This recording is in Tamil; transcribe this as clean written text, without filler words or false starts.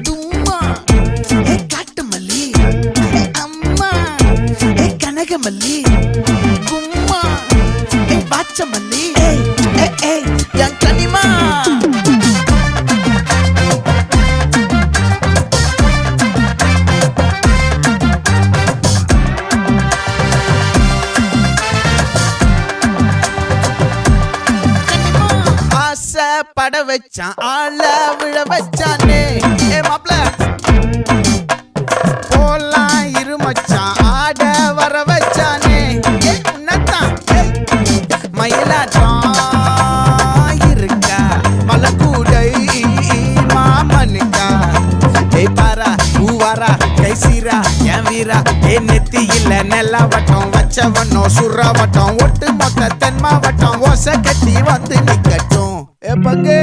தும்மா ஏ காட்டு மல்லி ஏ அம்மா ஏ கனகமல்லி கும்மா ஏ பாச்ச மல்லி ஏய் ஏய் ஏய் என் கனிமா பட வச்சான் ஆள விழ வச்சானே ஏ மாப்ள போலாம் இருமச்சான் ஆட வர வச்சானே ஏ உன்னத்தான் மயிலாட்டம் இருக்கா மலக்கூடை மாமனுக்கா ஏய் பாரா பூவாரா கைசீரா என் வீரா ஏ நெத்தி இல்ல நெல்லா வட்டம் வச்சவனோ சுறா வட்டம் ஒட்டு மொத்த தென் மாவட்டம் ஓசை கட்டி வந்து நிக்கட்டும் ஏ பங்கே